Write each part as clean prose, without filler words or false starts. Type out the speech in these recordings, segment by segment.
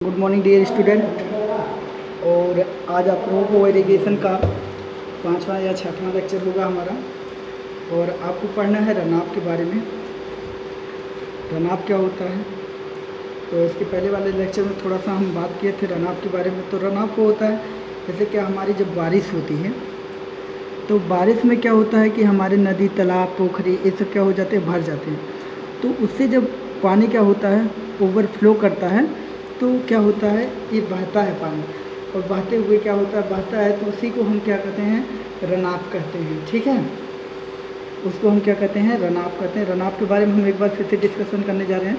Good morning dear student. और आज आप लोगों को इरिगेशन का 5वां या 6वां लेक्चर होगा हमारा। और आपको पढ़ना है रनाप के बारे में। रनाप क्या होता है, तो इसके पहले वाले लेक्चर में थोड़ा सा हम बात किए थे रनाप के बारे में। तो रनाप को होता है जैसे कि हमारी जब बारिश होती है तो बारिश में क्या होता है कि हमारे नदी तालाब पोखरी ये सब क्या हो जाते हैं, भर जाते हैं। तो उससे जब पानी क्या होता है ओवरफ्लो करता है तो क्या होता है, ये बहता है पानी। और बहते हुए क्या होता है, बहता है तो उसी को हम क्या कहते हैं, रनाप कहते हैं। ठीक है, उसको हम क्या कहते हैं, रनाप कहते हैं। रनाप के बारे में हम एक बार फिर से डिस्कशन करने जा रहे हैं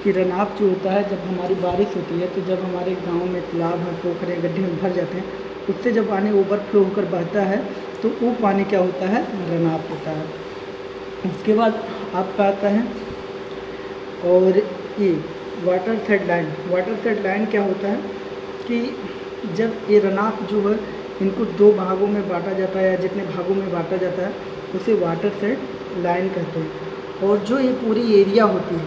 कि रनाप जो होता है जब हमारी बारिश होती है तो जब हमारे गांव में तालाब है पोखरे गड्ढे में भर जाते हैं, उससे जब पानी ओवरफ्लो होकर बहता है तो वो पानी क्या होता है, रनाप होता है। उसके बाद आपका आता है और ये water set line. Water set line क्या होता है कि जब ये रनाप जो है इनको दो भागों में बांटा जाता है या जितने भागों में बांटा जाता है उसे वाटर सेट लाइन कहते हैं। और जो ये पूरी एरिया होती है,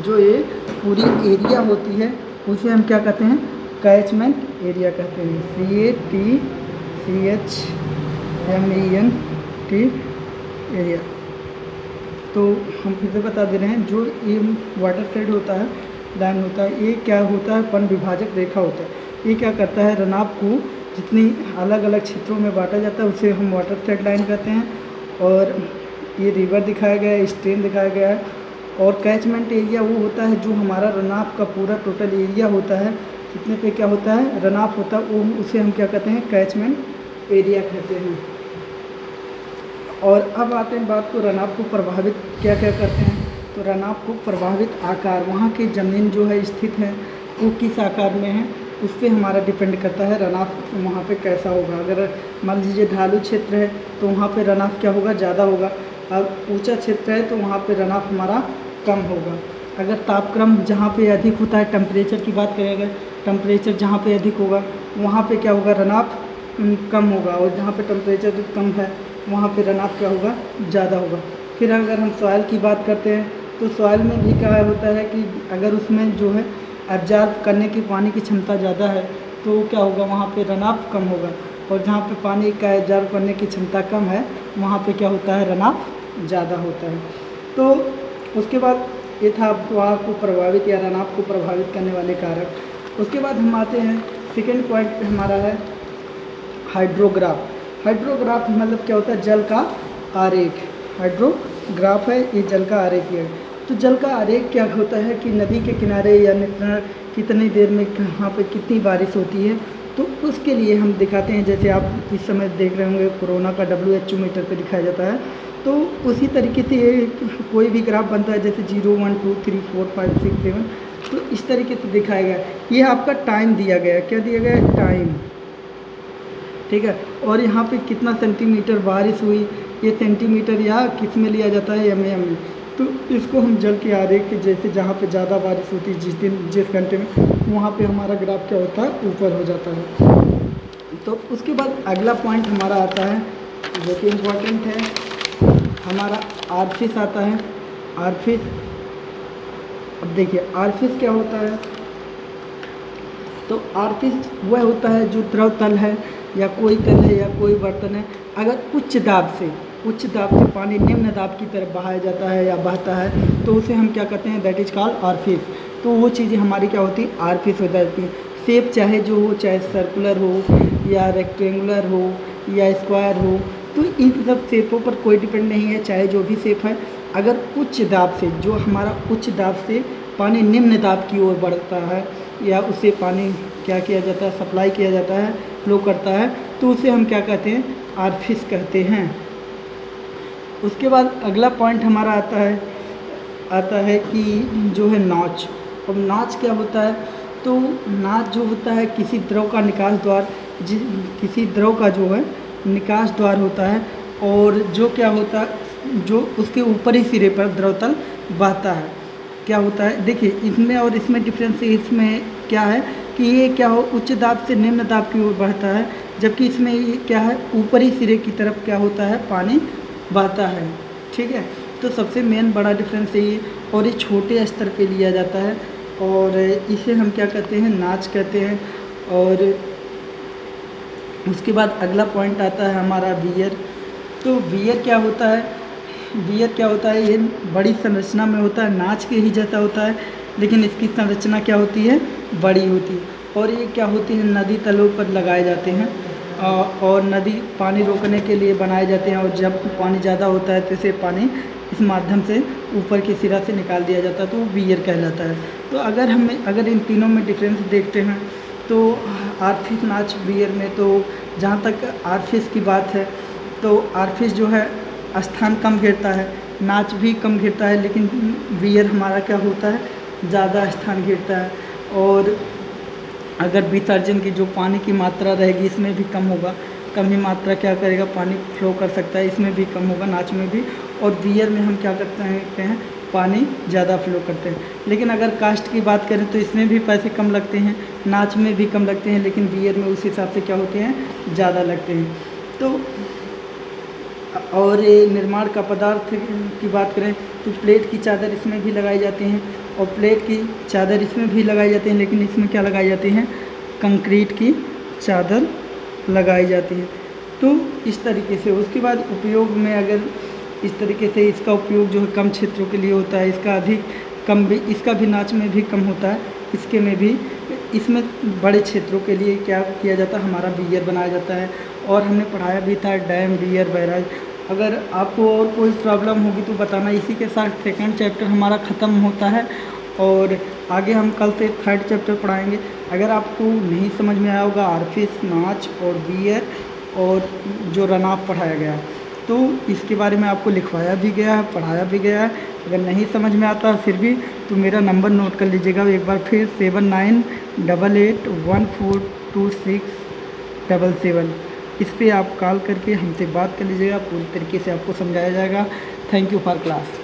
जो ये पूरी एरिया होती है उसे हम क्या कहते हैं, कैचमेंट एरिया कहते हैं। CATCHMENT area. तो हम फिर से बता दे रहे हैं, जो ये वाटर सेट होता है लाइन होता है, ये क्या होता है, वन विभाजक रेखा होता है। ये क्या करता है, रनाप को जितनी अलग अलग क्षेत्रों में बांटा जाता है उसे हम वाटर सेट लाइन कहते हैं। और ये रिवर दिखाया गया है, स्ट्रीम दिखाया गया है। और कैचमेंट एरिया वो होता है जो हमारा रनाप का पूरा टोटल एरिया होता है, जितने पे क्या होता है रनाप होता है वो उसे हम क्या कहते हैं, कैचमेंट एरिया कहते हैं। और अब आते हैं बात को रनाप को प्रभावित क्या क्या करते हैं। तो रनाप को प्रभावित आकार, वहाँ की ज़मीन जो है स्थित है वो किस आकार में है उस पर हमारा डिपेंड करता है रनाप वहाँ पे कैसा होगा। अगर मान लीजिए ढालू क्षेत्र है तो वहाँ पे रनाप क्या होगा, ज़्यादा होगा। अब ऊंचा क्षेत्र है तो वहाँ पे रनाप हमारा कम होगा। अगर तापक्रम जहाँ पे अधिक होता है, टेम्परेचर की बात करेंगे, टेम्परेचर जहाँ पे अधिक होगा वहाँ पे क्या होगा, रनाप कम होगा। और जहाँ पे टेम्परेचर कम है वहाँ पे रनाप क्या होगा, ज़्यादा होगा। फिर अगर हम सॉइल की बात करते हैं तो सॉइल में भी क्या होता है कि अगर उसमें जो है एब्जॉर्ब करने की पानी की क्षमता ज़्यादा है तो क्या होगा, वहाँ पे रनाप कम होगा। और जहाँ पे पानी का एब्जॉर्ब करने की क्षमता कम है वहाँ पे क्या होता है, रनाप ज़्यादा होता है। तो उसके बाद ये था प्रवाह को प्रभावित या रनाप को प्रभावित करने वाले कारक। उसके बाद हम आते हैं सेकेंड पॉइंट पे, हमारा है हाइड्रोग्राफ। हाइड्रोग्राफ मतलब क्या होता है, जल का आरेख। हाइड्रोग्राफ है ये जल का आरेख है। तो जल का आरेख क्या होता है कि नदी के किनारे या कितनी देर में कहाँ पे कितनी बारिश होती है तो उसके लिए हम दिखाते हैं। जैसे आप इस समय देख रहे होंगे कोरोना का WHO मीटर पे दिखाया जाता है, तो उसी तरीके से ये कोई भी ग्राफ बनता है, जैसे 0 1 2 3 4 5 6 7, तो इस तरीके से दिखाया गया है। ये आपका टाइम दिया गया है, क्या दिया गया है, टाइम। ठीक है, और यहाँ पे कितना सेंटीमीटर बारिश हुई, ये सेंटीमीटर या किस में लिया जाता है, mm में। तो इसको हम जल के आरेख के जैसे जहाँ पे ज़्यादा बारिश होती है जिस दिन जिस घंटे में, वहाँ पे हमारा ग्राफ क्या होता है, ऊपर हो जाता है। तो उसके बाद अगला पॉइंट हमारा आता है जो कि इम्पोर्टेंट है, हमारा आर्फिस आता है। आर्फिस, अब देखिए आर्फिस क्या होता है। तो आर्फिस वह होता है जो द्रव तल है या कोई तल है या कोई बर्तन है, अगर उच्च दाब से पानी निम्न दाब की तरफ बहाया जाता है या बहता है तो उसे हम क्या कहते हैं, दैट इज कॉल्ड आर्फिस। तो वो चीज़ें हमारी क्या होती है, आर्फिस हो जाती है। शेप चाहे जो हो, चाहे सर्कुलर हो या रेक्टेंगुलर हो या स्क्वायर हो, तो इन सब शेपों पर कोई डिपेंड नहीं है, चाहे जो भी शेप है। अगर उच्च दाब से, जो हमारा उच्च दाब से पानी निम्न दाब की ओर बढ़ता है या उसे पानी क्या किया जाता है, सप्लाई किया जाता है, फ्लो करता है, तो उसे हम क्या कहते हैं, आर्फिस कहते हैं। उसके बाद अगला पॉइंट हमारा आता है कि जो है नॉच। अब नॉच क्या होता है, तो नॉच जो होता है किसी द्रव का निकास द्वार, किसी द्रव का जो है निकास द्वार होता है, और जो क्या होता है, जो उसके ऊपरी सिरे पर द्रव तल बहता है। क्या होता है, देखिए इसमें और इसमें डिफरेंस इसमें क्या है कि ये क्या हो, उच्च दाब से निम्न दाब की ओर बढ़ता है, जबकि इसमें ये क्या है, ऊपरी सिरे की तरफ क्या होता है, पानी बहता है। ठीक है, तो सबसे मेन बड़ा डिफरेंस ये, और ये छोटे स्तर पे लिया जाता है और इसे हम क्या कहते हैं, नाच कहते हैं। और उसके बाद अगला पॉइंट आता है हमारा वियर। तो वियर क्या होता है, वियर क्या होता है, ये बड़ी संरचना में होता है, नाच के ही जैसा होता है, लेकिन इसकी संरचना क्या होती है, बड़ी होती है। और ये क्या होती है, नदी तलों पर लगाए जाते हैं और नदी पानी रोकने के लिए बनाए जाते हैं। और जब पानी ज़्यादा होता है तो इसे पानी इस माध्यम से ऊपर के सिरा से निकाल दिया जाता है, तो वो वियर कहलाता है। तो अगर इन तीनों में डिफरेंस देखते हैं तो आर्फिश, नाच, वियर में, तो जहाँ तक आर्फिश की बात है तो आर्फिश जो है स्थान कम घेरता है, नाच भी कम घेरता है, लेकिन वियर हमारा क्या होता है, ज़्यादा स्थान घेरता है। और अगर विसर्जन की जो पानी की मात्रा रहेगी इसमें भी कम होगा, कम ही मात्रा क्या करेगा, पानी फ्लो कर सकता है, इसमें भी कम होगा, नाच में भी। और वियर में हम क्या करते हैं, पानी ज़्यादा फ्लो करते हैं। लेकिन अगर कास्ट की बात करें तो इसमें भी पैसे कम लगते हैं, नाच में भी कम लगते हैं, लेकिन वियर में उस हिसाब से क्या होते हैं, ज़्यादा लगते हैं। तो और ये निर्माण का पदार्थ की बात करें तो प्लेट की चादर इसमें भी लगाई जाती हैं, और प्लेट की चादर इसमें भी लगाई जाती हैं, लेकिन इसमें क्या लगाई जाती हैं, कंक्रीट की चादर लगाई जाती है। तो इस तरीके से उसके बाद उपयोग में अगर इस तरीके से इसका उपयोग जो है कम क्षेत्रों के लिए होता है, इसका अधिक कम भी, इसका भी नाच में भी कम होता है, इसके में भी, इसमें बड़े क्षेत्रों के लिए क्या किया जाता है, हमारा वियर बनाया जाता है। और हमने पढ़ाया भी था डैम, वियर, बैराज। अगर आपको और कोई प्रॉब्लम होगी तो बताना। इसी के साथ सेकंड चैप्टर हमारा ख़त्म होता है और आगे हम कल से थर्ड चैप्टर पढ़ाएंगे। अगर आपको नहीं समझ में आया होगा आर्फिश, नाच और वियर और जो रनाफ पढ़ाया गया, तो इसके बारे में आपको लिखवाया भी गया है, पढ़ाया भी गया है। अगर नहीं समझ में आता फिर भी तो मेरा नंबर नोट कर लीजिएगा एक बार फिर, 7988142677। इस पर आप कॉल करके हमसे बात कर लीजिएगा, पूरी तरीके से आपको समझाया जाएगा। Thank you for class.